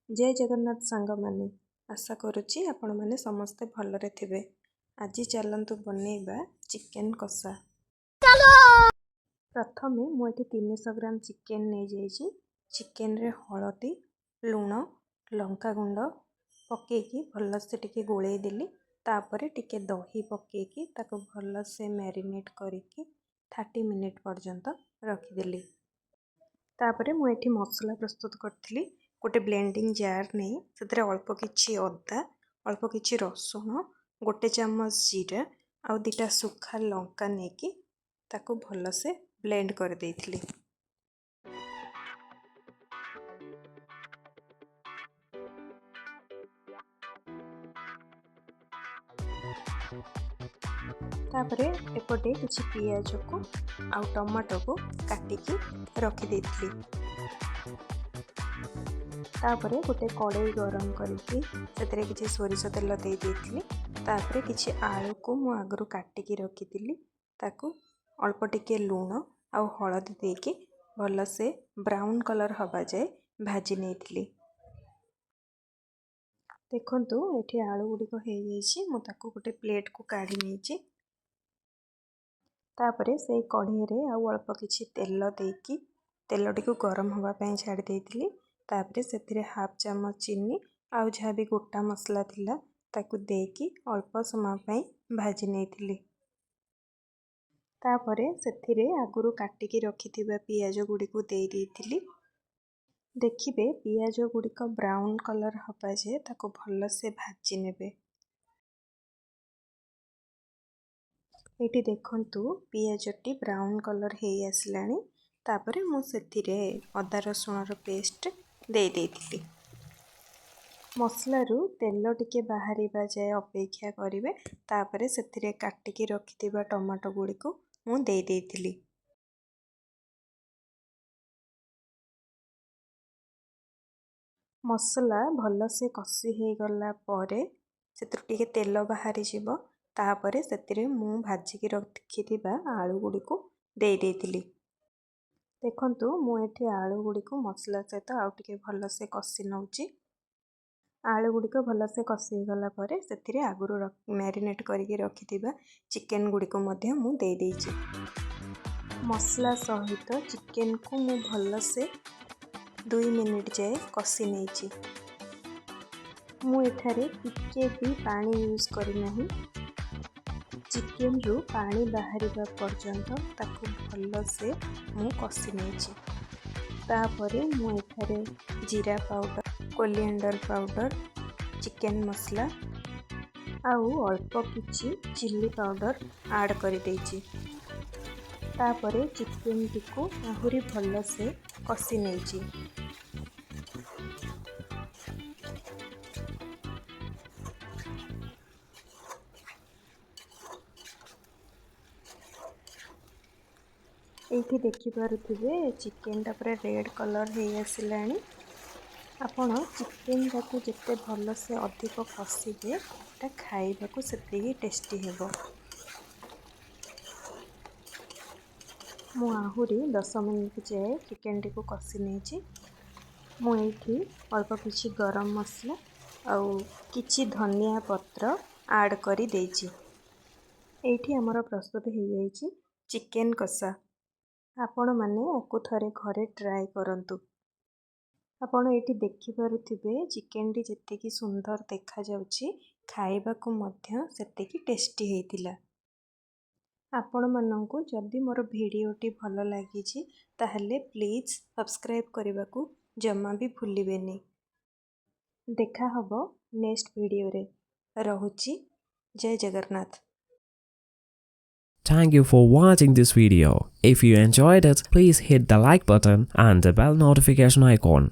जय जगन्नाथ सांग माने आशा करुच्ची आपण माने समस्ते भलरे थिबे। आज चलतु बनैबा चिकेन कोसा। प्रथमे मुझे 300 ग्राम चिकेन नहीं जाइए। चिकेन रे हलदी लुण लंका गुंड पकेकी भलसे टिके गोले देली। तापरे टिके दही पकेकी ताको भलसे मैरिनेट करिकी 30 मिनिट पर्यंत रखिदेली। तापरे मुझे मसला प्रस्तुत करी गोटे ब्लेंडिंग जार नहीं से अल्प किछि अदा अल्प किछि रसुण गोटे चामच जीरा आउ दुटा सुखा लंका नहीं ताको भलसे ब्लेंड कर देइथिली। तापरे एपटे किछि पियाज को आउ टमाटो को काटिकी रखी देइथिली। तापरे गोटे कड़ाई गरम करके से किसी सोरिष तेल दे देइथिली। तापरे किछि आलू को मु आगरू काटिकी रखी ताकू अल्प टिके लुण आउ हलदी देके भलसे ब्राउन कलर हवा जाए भाजी नहीं। देखंतु एठी आलू गुड़िक हो जाइए मु ताकू गोटे प्लेट को काढ़ी नहीं। तापरे से कढ़ई रे आउ अल्प किछि तेल देकी तेल टी गरम हवा पई छाड़ी देइथिली। तापरे सेथिरे हाफ चामच चीनी आउ जहाँ भी गोटा मसला थिला ताकू देकी अल्प समय पई भाजी नहीं। तापरे सेथिरे आगुरु काटिकी रखिथिबा पियाज गुड़िक दे देइथिली। देखिबे पियाज गुड़िक ब्राउन कलर हवा जे ताको भल से भाजी नेबे। एटी देखंतु पियाजटी ब्राउन कलर हे आसलानी। तापरे मु सेथिरे अदा रसुण रो पेस्ट दे देइथिली। मसलारू तेल टिके बाहरिबा जाए अपेक्षा करिवे। तापरे सेथिरे काटिकी रखिथिबा टमाटो गुड़िक मु दे देइथिली। मसला भल से कषी हो गला परे सेथुरु टिके तेल बाहरी जिवो। तापरे सेथिरे मु भाजिकी रखिथिबा आलू गुड़िक दे देइथिली। देखंतु मु एठी आलू गुड़िक मसला सहित आउ टिके भल से कषी नउची। आलू गुड़िक भल से कषी गला परे सेथिरे आगुरु मैरिनेट करके रखिथिबा चिकेन गुड़िक मध्य मु दे देइची। मसला सहित चिकेन को मु भल से 2 मिनिट जाए कषी नहींची। मु एठारे टिके भी पानी यूज करी नहीं। चिकेन रू पानी बाहरिबा पर्यंत ताकू भल से मु कषी नहींची। तापरे मु एठारे जीरा पाउडर कोरिएंडर पाउडर चिकेन मसला आउ अल्प किछि चिल्ली पाउडर ऐड कर देइछि। तापरे चिकेन टिको आहुरी भल से कषी नहींची। एठी देखि पारुथिबे चिकेन टा पूरा रेड कलर हे आसिलानी। आपण चिकेन टाकू जिते भल से अधिक कषिबे ता खाइबाकू सेतिकी टेस्टी हेबो। मु आहुरी 10 मिनिट जाए चिकेन टी को कषी नहींची। मु एठी अल्प किछि गरम मसला आउ किछि धनिया पत्र ऐड करी देइची। एठी हमर प्रस्तुत हो जाइछि चिकेन कोसा। आपण माने आकु थरे घरे ट्राई करंतु। आपण एठी देखि पारुथिबे चिकेन टी जेतिकी सुंदर देखा जाउची खाइबाकू मध्य सेतिकी टेस्टी हेतिला। आपण मानंकु जदि मोर भिडियोटी भल लागिछि ताहले प्लीज सब्सक्राइब करबाकू जम्मा भी भूलिबेनी। देखा हबो नेक्स्ट वीडियो रे। रहुची जय Jagannath. Thank you for watching this video. If you enjoyed it, please hit the like button and the bell notification icon.